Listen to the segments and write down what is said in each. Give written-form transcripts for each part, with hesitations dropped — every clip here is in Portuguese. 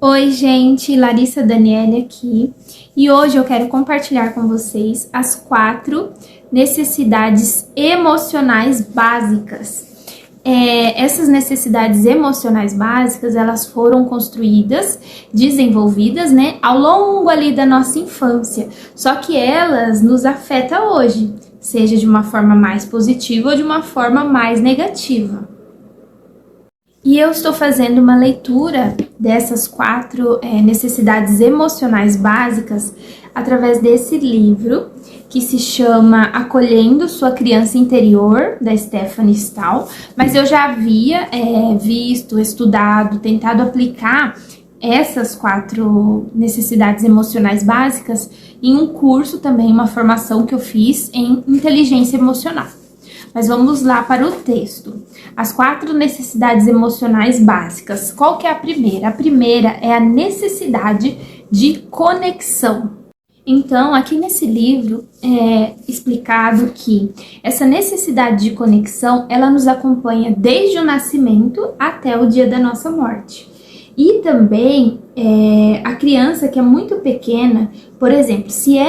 Oi, gente, Larissa Daniele aqui, e hoje eu quero compartilhar com vocês as 4 necessidades emocionais básicas. Essas necessidades emocionais básicas, elas foram construídas, desenvolvidas, né, ao longo ali da nossa infância, só que elas nos afetam hoje, seja de uma forma mais positiva ou de uma forma mais negativa. E eu estou fazendo uma leitura dessas 4 necessidades emocionais básicas através desse livro que se chama Acolhendo Sua Criança Interior, da Stephanie Stahl, mas eu já havia visto, estudado, tentado aplicar essas 4 necessidades emocionais básicas em um curso também, uma formação que eu fiz em inteligência emocional. Mas vamos lá para o texto. As 4 necessidades emocionais básicas. Qual que é a primeira? A primeira é a necessidade de conexão. Então, aqui nesse livro é explicado que essa necessidade de conexão, ela nos acompanha desde o nascimento até o dia da nossa morte. E também a criança que é muito pequena, por exemplo, se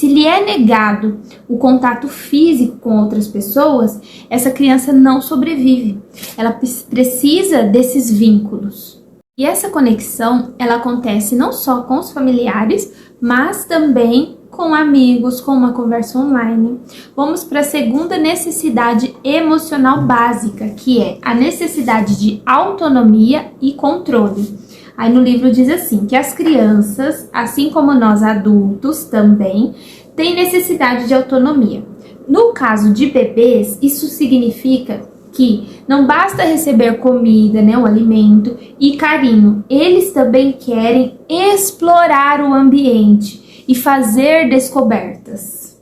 lhe é negado o contato físico com outras pessoas, essa criança não sobrevive. Ela precisa desses vínculos. E essa conexão, ela acontece não só com os familiares, mas também com amigos, com uma conversa online. Vamos para a segunda necessidade emocional básica, que é a necessidade de autonomia e controle. Aí no livro diz assim, que as crianças, assim como nós adultos também, têm necessidade de autonomia. No caso de bebês, isso significa que não basta receber comida, né, o alimento e carinho. Eles também querem explorar o ambiente e fazer descobertas.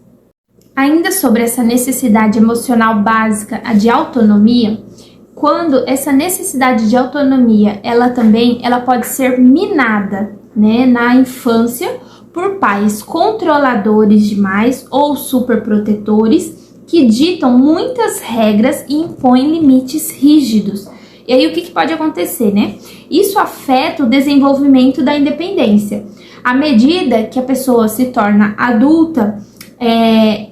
Ainda sobre essa necessidade emocional básica, a de autonomia, quando essa necessidade de autonomia, ela pode ser minada, né, na infância por pais controladores demais ou superprotetores que ditam muitas regras e impõem limites rígidos. E aí o que pode acontecer, né? Isso afeta o desenvolvimento da independência. À medida que a pessoa se torna adulta,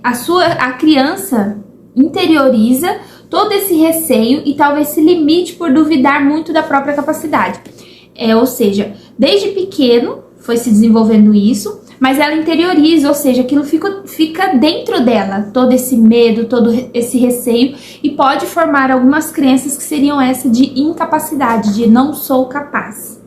a criança interioriza todo esse receio e talvez se limite por duvidar muito da própria capacidade. Ou seja, desde pequeno foi se desenvolvendo isso, mas ela interioriza, ou seja, aquilo fica dentro dela, todo esse medo, todo esse receio, e pode formar algumas crenças que seriam essa de incapacidade, de não sou capaz.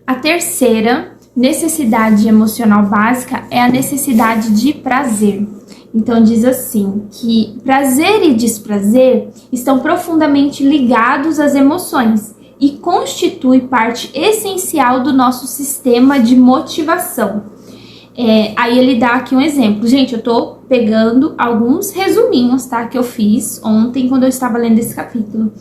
A terceira necessidade emocional básica é a necessidade de prazer. Então diz assim, que prazer e desprazer estão profundamente ligados às emoções e constitui parte essencial do nosso sistema de motivação. Aí ele dá aqui um exemplo. Gente, eu tô pegando alguns resuminhos, tá? Que eu fiz ontem quando eu estava lendo esse capítulo.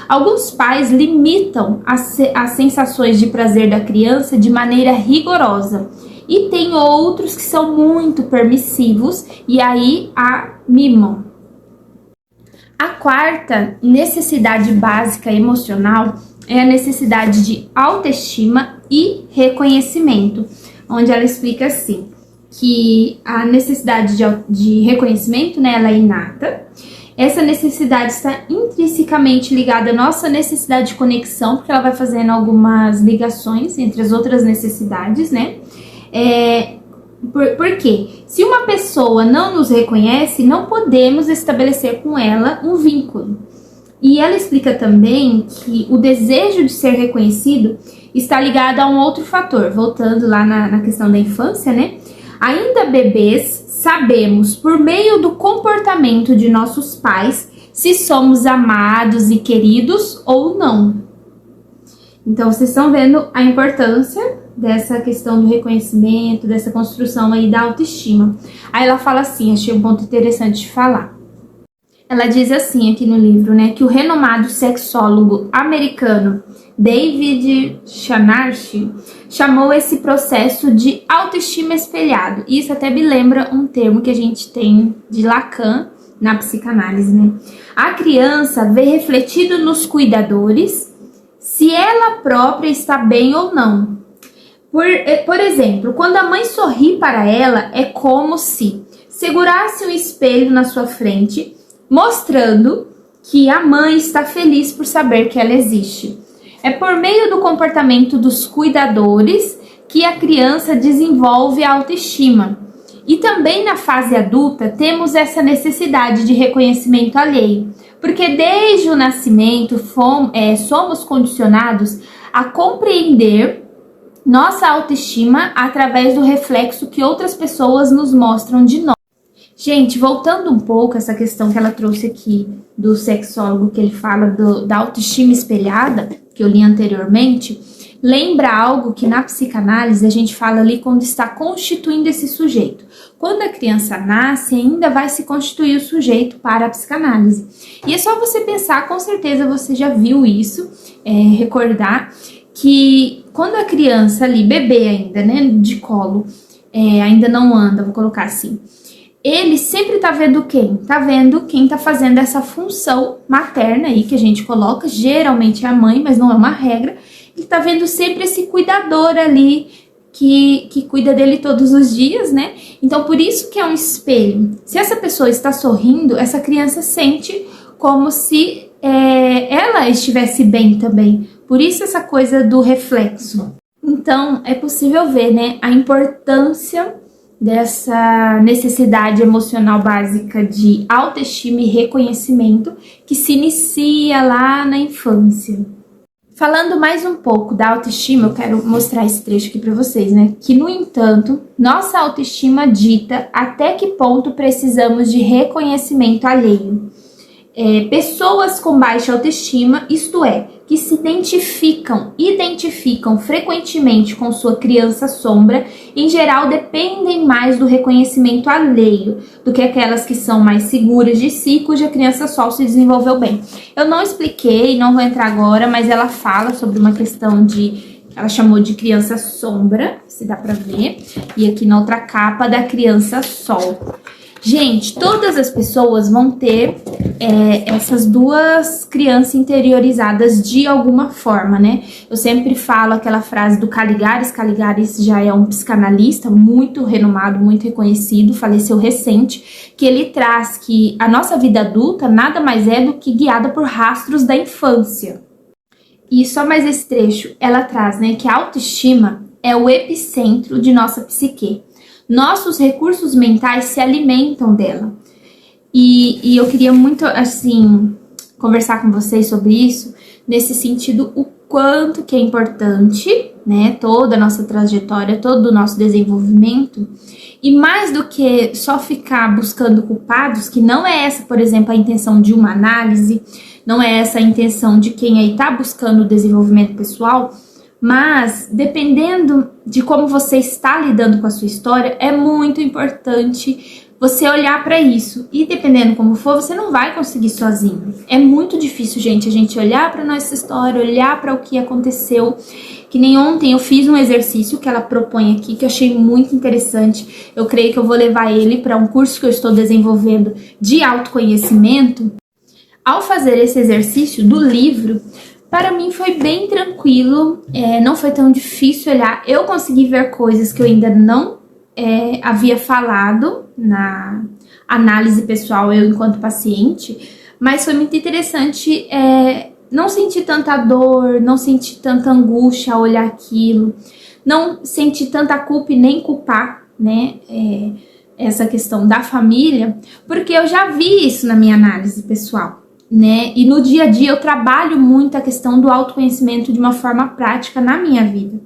Alguns pais limitam as sensações de prazer da criança de maneira rigorosa. E tem outros que são muito permissivos e aí a mimam. A quarta necessidade básica emocional é a necessidade de autoestima e reconhecimento, onde ela explica assim, que a necessidade de reconhecimento, né, ela é inata. Essa necessidade está intrinsecamente ligada à nossa necessidade de conexão, porque ela vai fazendo algumas ligações entre as outras necessidades, né? Porque se uma pessoa não nos reconhece, não podemos estabelecer com ela um vínculo. E ela explica também que o desejo de ser reconhecido está ligado a um outro fator, voltando lá na questão da infância, né? Ainda bebês, sabemos por meio do comportamento de nossos pais se somos amados e queridos ou não. Então, vocês estão vendo a importância dessa questão do reconhecimento, dessa construção aí da autoestima. Aí ela fala assim, achei um ponto interessante de falar. Ela diz assim aqui no livro, né, que o renomado sexólogo americano David Schnarch chamou esse processo de autoestima espelhado. Isso até me lembra um termo que a gente tem de Lacan na psicanálise, né? A criança vê refletido nos cuidadores se ela própria está bem ou não. Por exemplo, quando a mãe sorri para ela, é como se segurasse um espelho na sua frente, mostrando que a mãe está feliz por saber que ela existe. É por meio do comportamento dos cuidadores que a criança desenvolve a autoestima. E também na fase adulta temos essa necessidade de reconhecimento alheio, porque desde o nascimento somos condicionados a compreender nossa autoestima através do reflexo que outras pessoas nos mostram de nós. Gente, voltando um pouco a essa questão que ela trouxe aqui do sexólogo, que ele fala da autoestima espelhada, que eu li anteriormente, lembra algo que na psicanálise a gente fala ali quando está constituindo esse sujeito. Quando a criança nasce, ainda vai se constituir o sujeito para a psicanálise. E é só você pensar, com certeza você já viu isso, recordar que quando a criança ali, bebê ainda, né, de colo, ainda não anda, vou colocar assim, ele sempre tá vendo quem? Tá vendo quem tá fazendo essa função materna aí que a gente coloca, geralmente é a mãe, mas não é uma regra. Ele tá vendo sempre esse cuidador ali que cuida dele todos os dias, né? Então, por isso que é um espelho. Se essa pessoa está sorrindo, essa criança sente como se ela estivesse bem também. Por isso essa coisa do reflexo. Então, é possível ver, né, a importância dessa necessidade emocional básica de autoestima e reconhecimento que se inicia lá na infância. Falando mais um pouco da autoestima, eu quero mostrar esse trecho aqui para vocês, né? Que, no entanto, nossa autoestima dita até que ponto precisamos de reconhecimento alheio. Pessoas com baixa autoestima, isto é, que se identificam frequentemente com sua criança sombra, em geral dependem mais do reconhecimento alheio do que aquelas que são mais seguras de si, cuja criança sol se desenvolveu bem. Eu não expliquei, não vou entrar agora, mas ela fala sobre uma questão ela chamou de criança sombra, se dá pra ver, e aqui na outra capa da criança sol. Gente, todas as pessoas vão ter essas duas crianças interiorizadas de alguma forma, né? Eu sempre falo aquela frase do Caligares. Caligares já é um psicanalista muito renomado, muito reconhecido, faleceu recente, que ele traz que a nossa vida adulta nada mais é do que guiada por rastros da infância. E só mais esse trecho, ela traz, né, que a autoestima é o epicentro de nossa psique. Nossos recursos mentais se alimentam dela. E eu queria muito, assim, conversar com vocês sobre isso, nesse sentido, o quanto que é importante, né, toda a nossa trajetória, todo o nosso desenvolvimento, e mais do que só ficar buscando culpados, que não é essa, por exemplo, a intenção de uma análise, não é essa a intenção de quem aí tá buscando o desenvolvimento pessoal, mas dependendo de como você está lidando com a sua história, é muito importante você olhar para isso. E dependendo como for, você não vai conseguir sozinho. É muito difícil, gente, a gente olhar para nossa história, olhar para o que aconteceu. Que nem ontem eu fiz um exercício que ela propõe aqui, que eu achei muito interessante. Eu creio que eu vou levar ele para um curso que eu estou desenvolvendo de autoconhecimento. Ao fazer esse exercício do livro, para mim foi bem tranquilo, não foi tão difícil olhar. Eu consegui ver coisas que eu ainda não havia falado na análise pessoal, eu enquanto paciente, mas foi muito interessante não sentir tanta dor, não sentir tanta angústia ao olhar aquilo, não sentir tanta culpa e nem culpar, né, essa questão da família, porque eu já vi isso na minha análise pessoal, né, e no dia a dia eu trabalho muito a questão do autoconhecimento de uma forma prática na minha vida,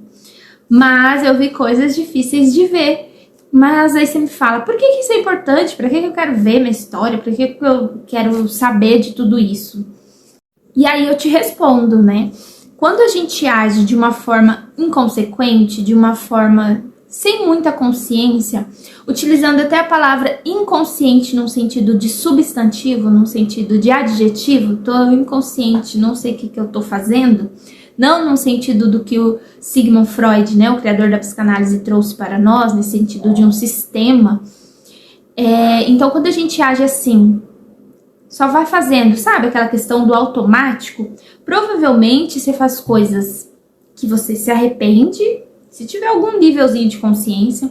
mas eu vi coisas difíceis de ver. Mas aí você me fala, por que isso é importante? Para que eu quero ver minha história? Por que eu quero saber de tudo isso? E aí eu te respondo, né? Quando a gente age de uma forma inconsequente, de uma forma sem muita consciência, utilizando até a palavra inconsciente num sentido de substantivo, num sentido de adjetivo, tô inconsciente, não sei o que eu tô fazendo, não no sentido do que o Sigmund Freud, né, o criador da psicanálise, trouxe para nós, nesse sentido de um sistema. Então, quando a gente age assim, só vai fazendo, sabe, aquela questão do automático, provavelmente você faz coisas que você se arrepende, se tiver algum nívelzinho de consciência,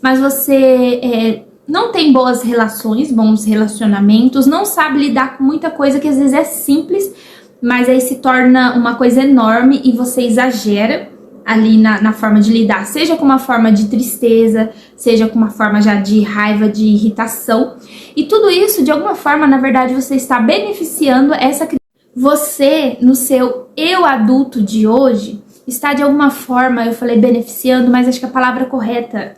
mas você não tem boas relações, bons relacionamentos, não sabe lidar com muita coisa que às vezes é simples, mas aí se torna uma coisa enorme e você exagera ali na forma de lidar, seja com uma forma de tristeza, seja com uma forma já de raiva, de irritação. E tudo isso, de alguma forma, na verdade, você está beneficiando essa criança. Você, no seu eu adulto de hoje, está de alguma forma, eu falei beneficiando, mas acho que a palavra correta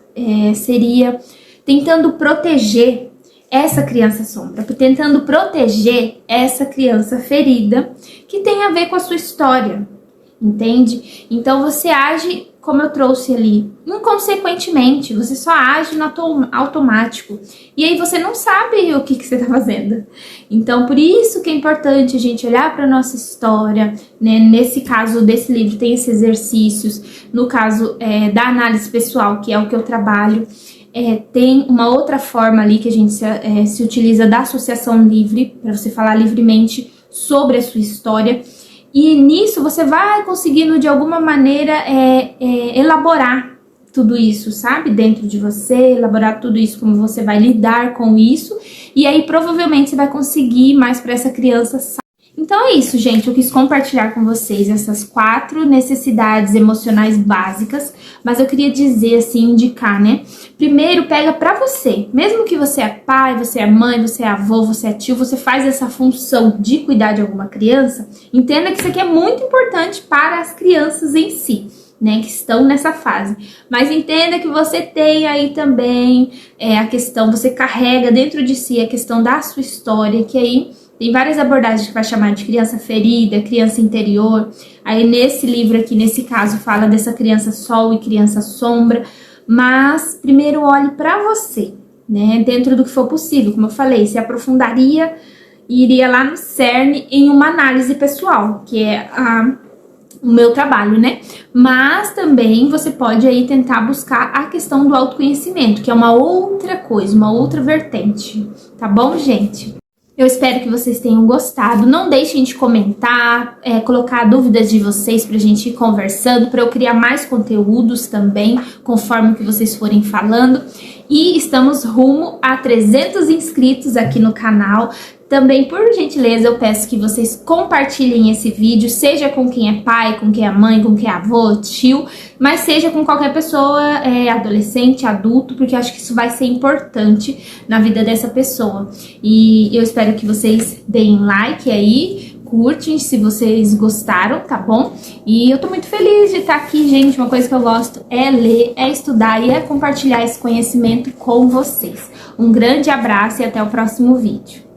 seria tentando proteger essa criança sombra, tentando proteger essa criança ferida que tem a ver com a sua história. Entende? Então você age, como eu trouxe ali, inconsequentemente, você só age no automático. E aí você não sabe o que você tá fazendo. Então por isso que é importante a gente olhar para nossa história, né? Nesse caso desse livro tem esses exercícios, no caso da análise pessoal, que é o que eu trabalho, tem uma outra forma ali que a gente se utiliza da associação livre, para você falar livremente sobre a sua história. E nisso você vai conseguindo de alguma maneira elaborar tudo isso, sabe? Dentro de você, elaborar tudo isso, como você vai lidar com isso. E aí provavelmente você vai conseguir mais para essa criança. Então é isso, gente. Eu quis compartilhar com vocês essas 4 necessidades emocionais básicas. Mas eu queria dizer assim, indicar, né? Primeiro, pega pra você. Mesmo que você é pai, você é mãe, você é avô, você é tio, você faz essa função de cuidar de alguma criança, entenda que isso aqui é muito importante para as crianças em si, né? Que estão nessa fase. Mas entenda que você tem aí também a questão, você carrega dentro de si a questão da sua história, que aí tem várias abordagens que vai chamar de criança ferida, criança interior. Aí nesse livro aqui, nesse caso, fala dessa criança sol e criança sombra. Mas primeiro olhe para você, né? Dentro do que for possível. Como eu falei, se aprofundaria e iria lá no cerne em uma análise pessoal, que é o meu trabalho, né? Mas também você pode aí tentar buscar a questão do autoconhecimento, que é uma outra coisa, uma outra vertente. Tá bom, gente? Eu espero que vocês tenham gostado. Não deixem de comentar, colocar dúvidas de vocês pra gente ir conversando, pra eu criar mais conteúdos também, conforme que vocês forem falando. E estamos rumo a 300 inscritos aqui no canal. Também, por gentileza, eu peço que vocês compartilhem esse vídeo, seja com quem é pai, com quem é mãe, com quem é avô, tio, mas seja com qualquer pessoa, adolescente, adulto, porque eu acho que isso vai ser importante na vida dessa pessoa. E eu espero que vocês deem like aí, curtem se vocês gostaram, tá bom? E eu tô muito feliz de estar aqui, gente. Uma coisa que eu gosto é ler, é estudar e é compartilhar esse conhecimento com vocês. Um grande abraço e até o próximo vídeo.